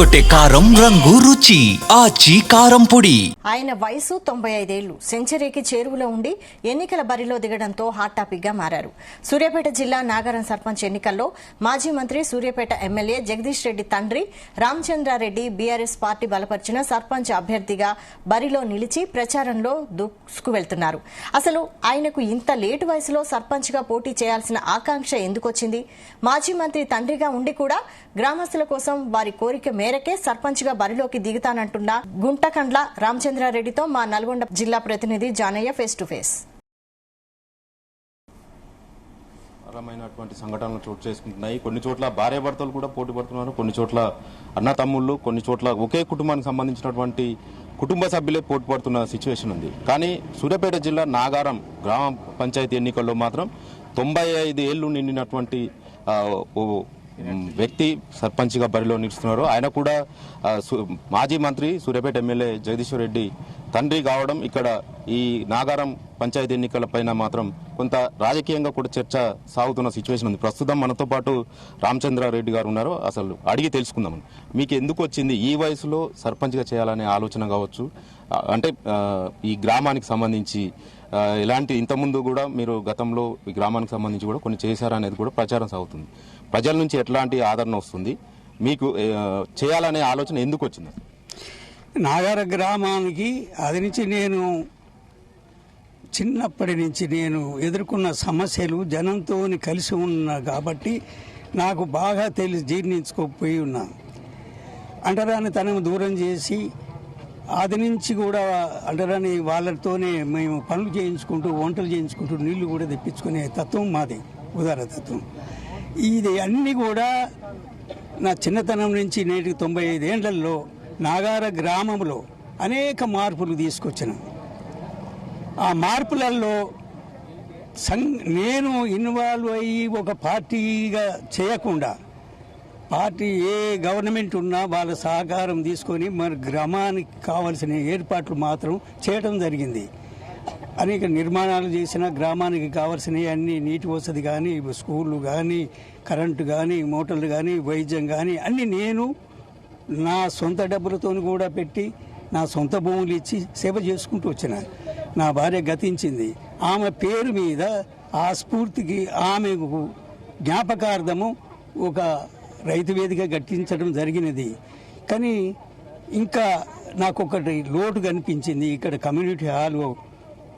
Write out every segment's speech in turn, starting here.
అదరగొట్టే కారం రంగు రుచి ఆచి కారం పొడి. ఆయన వయసు 95 ఏళ్లు. సెంచరీకి చేరువలో ఉండి ఎన్నికల బరిలో దిగడంతో హాట్ టాపిక్ గా మారారు. సూర్యాపేట జిల్లా నాగారం సర్పంచ్ ఎన్నికల్లో మాజీ మంత్రి సూర్యాపేట ఎమ్మెల్యే జగదీష్ రెడ్డి తండ్రి రామచంద్రారెడ్డి బీఆర్ఎస్ పార్టీ బలపరిచిన సర్పంచ్ అభ్యర్థిగా బరిలో నిలిచి ప్రచారంలో దూసుకు వెళ్తున్నారు. అసలు ఆయనకు ఇంత లేటు వయసులో సర్పంచ్ గా పోటీ చేయాల్సిన ఆకాంక్ష ఎందుకొచ్చింది? మాజీ మంత్రి తండ్రిగా ఉండి కూడా గ్రామస్తుల కోసం వారి కోరిక మేరకే సర్పంచ్ గా బరిలోకి దిగుతానంటున్న గుంటకండ్ల రామచంద్రారెడ్డితో మా నల్గొండ జిల్లా ప్రతినిధి జానయ్య ఫేస్ టు ఫేస్. రకమైనటువంటి సంఘటనలు చోటు చేసుకుంటున్నాయి. కొన్ని చోట్ల భార్యాభర్తలు కూడా పోటీ పడుతున్నారు, కొన్ని చోట్ల అన్న తమ్ముళ్ళు, కొన్ని చోట్ల ఒకే కుటుంబానికి సంబంధించినటువంటి కుటుంబ సభ్యులే పోటీ పడుతున్న సిచ్యువేషన్ ఉంది. కానీ సూర్యాపేట జిల్లా నాగారం గ్రామ పంచాయతీ ఎన్నికల్లో మాత్రం 95 ఏళ్లు నిండినటువంటి వ్యక్తి సర్పంచ్ గా బరిలో నిలుస్తున్నారు. ఆయన కూడా మాజీ మంత్రి సూర్యాపేట ఎమ్మెల్యే జగదీశ్వర్ రెడ్డి తండ్రి కావడం ఇక్కడ ఈ నాగారం పంచాయతీ ఎన్నికల పైన మాత్రం కొంత రాజకీయంగా కూడా చర్చ సాగుతున్న సిచ్యువేషన్ ఉంది. ప్రస్తుతం మనతో పాటు రామచంద్రారెడ్డి గారు ఉన్నారు. అసలు అడిగి తెలుసుకుందాం, మీకు ఎందుకు వచ్చింది ఈ వయసులో సర్పంచ్ గా చేయాలనే ఆలోచన కావచ్చు, అంటే ఈ గ్రామానికి సంబంధించి ఇలాంటి ఇంతకుముందు కూడా మీరు గతంలో ఈ గ్రామానికి సంబంధించి కూడా కొన్ని చేశారనేది కూడా ప్రచారం సాగుతుంది. ప్రజల నుంచి ఎట్లాంటి ఆదరణ వస్తుంది, మీకు చేయాలనే ఆలోచన ఎందుకు వచ్చింది? నాగార గ్రామానికి అది నుంచి నేను చిన్నప్పటి నుంచి నేను ఎదుర్కొన్న సమస్యలు జనంతో కలిసి ఉన్నా కాబట్టి నాకు బాగా జీర్ణించుకోపోయి ఉన్నాను. అంటరాని తనము దూరం చేసి అది నుంచి కూడా అంటరాని వాళ్ళతోనే మేము పనులు చేయించుకుంటూ వంటలు చేయించుకుంటూ నీళ్లు కూడా తెప్పించుకునే తత్వం మాది, ఉదార తత్వం. ఇది అన్నీ కూడా నా చిన్నతనం నుంచి నేటికి 95 ఏళ్లలో నాగార గ్రామంలో అనేక మార్పులు తీసుకొచ్చిన. ఆ మార్పులలో నేను ఇన్వాల్వ్ అయ్యి ఒక పార్టీగా చేయకుండా పార్టీ ఏ గవర్నమెంట్ ఉన్నా వాళ్ళ సహకారం తీసుకొని మన గ్రామానికి కావలసిన ఏర్పాట్లు మాత్రం చేయడం జరిగింది. అనేక నిర్మాణాలు చేసిన గ్రామానికి కావాల్సినవి అన్ని నీటి వసతి కానీ, స్కూళ్ళు కానీ, కరెంటు కానీ, మోటార్లు కానీ, వైద్యం కానీ అన్ని నేను నా సొంత డబ్బులతో కూడా పెట్టి నా సొంత భూములు ఇచ్చి సేవ చేసుకుంటూ వచ్చిన. నా భార్య గతించింది. ఆమె పేరు మీద ఆ స్ఫూర్తికి ఆమెకు జ్ఞాపకార్థము ఒక రైతు వేదిక కట్టించడం జరిగినది. కానీ ఇంకా నాకు ఒకటి లోటు కనిపించింది. ఇక్కడ కమ్యూనిటీ హాల్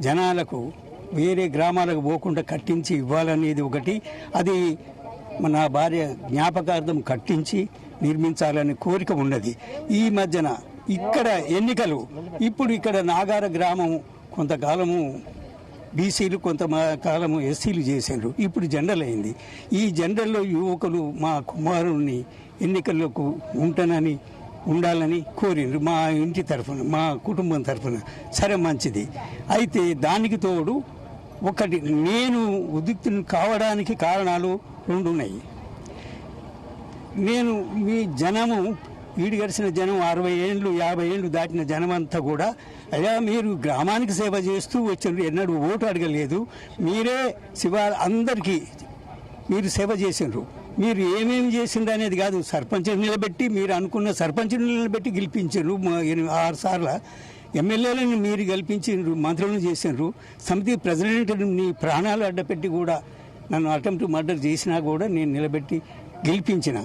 జనాలకు వేరే గ్రామాలకు పోకుండా కట్టించి ఇవ్వాలనేది ఒకటి. అది నా భార్య జ్ఞాపకార్థం కట్టించి నిర్మించాలని కోరిక ఉన్నది. ఈ మధ్యన ఇక్కడ ఎన్నికలు, ఇప్పుడు ఇక్కడ నాగార గ్రామం కొంతకాలము బీసీలు, కొంతకాలము ఎస్సీలు చేశారు. ఇప్పుడు జనరల్ అయింది. ఈ జనరల్లో యువకులు మా కుమారుని ఎన్నికలకు ఉండాలని కోరిండ్రు మా ఇంటి తరఫున, మా కుటుంబం తరఫున. సరే, మంచిది. అయితే దానికి తోడు ఒకటి నేను ఉద్రిక్తుని కావడానికి కారణాలు 2 ఉన్నాయి. నేను మీ జనము ఈడిగడిసిన జనం 60 ఏళ్ళు 50 ఏళ్ళు దాటిన జనమంతా కూడా అయ్యా మీరు గ్రామానికి సేవ చేస్తూ వచ్చారు, ఎన్నడూ ఓటు అడగలేదు, మీరే అందరికీ మీరు సేవ చేసిండ్రు, మీరు ఏమేమి చేసిండ్రు అనేది కాదు, సర్పంచ్ నిలబెట్టి మీరు అనుకున్న సర్పంచ్ నిలబెట్టి గెలిపించారు. 6 సార్లు ఎమ్మెల్యేలను మీరు గెలిపించారు, మంత్రులను చేసిండ్రు, సమితి ప్రెసిడెంట్ని ప్రాణాలు అడ్డపెట్టి కూడా నన్ను అటెంప్ట్ మర్డర్ చేసినా కూడా నేను నిలబెట్టి గెలిపించిన.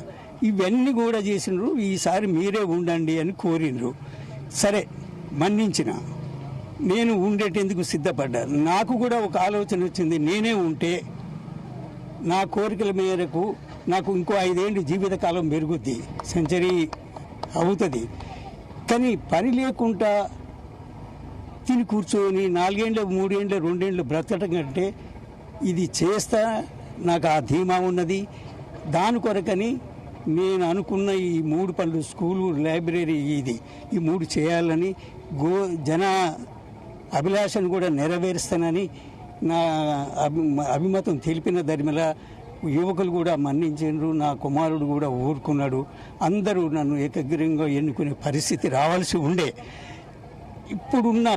ఇవన్నీ కూడా చేసిండ్రు. ఈసారి మీరే ఉండండి అని కోరిండ్రు. సరే, మన్నించిన. నేను ఉండేటందుకు సిద్ధపడ్డా. నాకు కూడా ఒక ఆలోచన వచ్చింది, నేనే ఉంటే నా కోరికల మేరకు నాకు ఇంకో 5 ఏళ్ళు జీవితకాలం పెరుగుద్ది, సెంచరీ అవుతుంది. కానీ పని లేకుండా తిని కూర్చొని 4 ఏళ్ళు 3 ఏళ్ళు 2 ఏళ్ళు బ్రతకడం కంటే ఇది చేస్తా నాకు ఆ ధీమా ఉన్నది. దాని కొరకని నేను అనుకున్న ఈ 3 పనులు, స్కూలు, లైబ్రరీ, ఈ 3 చేయాలని జన అభిలాషను కూడా నెరవేరుస్తానని నా అభిమతం తెలిపిన దరిమిల యువకులు కూడా మన్నించారు. నా కుమారుడు కూడా ఊరుకున్నాడు. అందరూ నన్ను ఏకగ్రీవంగా ఎన్నుకునే పరిస్థితి రావాల్సి ఉండే. ఇప్పుడున్న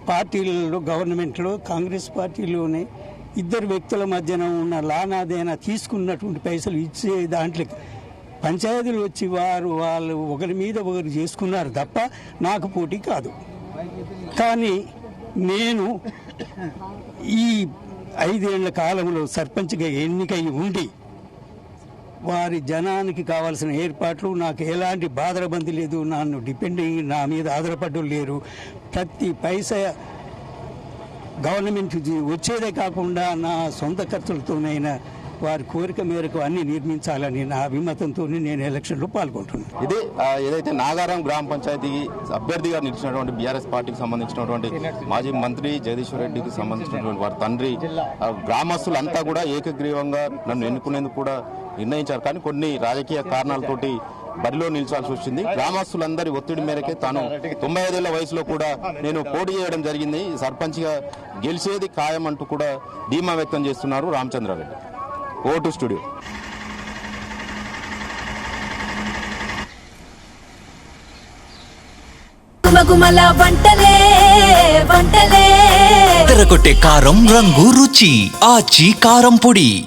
పార్టీలలో, గవర్నమెంట్లో, కాంగ్రెస్ పార్టీలోనే 2 వ్యక్తుల మధ్యన ఉన్న లానాదేనా తీసుకున్నటువంటి పైసలు ఇచ్చే దాంట్లో పంచాయతీలు వచ్చి వాళ్ళు ఒకరి మీద ఒకరు చేసుకున్నారు తప్ప నాకు పోటీ కాదు. కానీ నేను ఈ 5 ఏళ్ల కాలంలో సర్పంచ్గా ఎన్నికై ఉండి వారి జనానికి కావాల్సిన ఏర్పాట్లు, నాకు ఎలాంటి బాధరబంది లేదు, నన్ను డిపెండింగ్ నా మీద ఆధారపడ్డం లేరు. ప్రతి పైసా గవర్నమెంట్ వచ్చేదే కాకుండా నా సొంత ఖర్చులతోనైనా వారి కోరిక మేరకు అన్ని నిర్మించాలని నా అభిమతంతో నేను ఎలక్షన్లో పాల్గొంటున్నాను. ఇది ఏదైతే నాగారం గ్రామ పంచాయతీకి అభ్యర్థిగా నిలిచినటువంటి బీఆర్ఎస్ పార్టీకి సంబంధించినటువంటి మాజీ మంత్రి జగదీశ్వర్ రెడ్డికి సంబంధించినటువంటి వారి తండ్రి, గ్రామస్తులంతా కూడా ఏకగ్రీవంగా నన్ను ఎన్నుకునేందుకు కూడా నిర్ణయించారు. కానీ కొన్ని రాజకీయ కారణాలతోటి బరిలో నిలిచాల్సి వచ్చింది. గ్రామస్తులందరి ఒత్తిడి మేరకే తాను 95 ఏళ్ల వయసులో కూడా నేను పోటీ చేయడం జరిగింది, సర్పంచ్గా గెలిచేది ఖాయం అంటూ కూడా ధీమా వ్యక్తం చేస్తున్నారు రామచంద్రారెడ్డి. Vote studio. తెరకొట్టే కారం రంగు రుచి ఆచి కారం పొడి.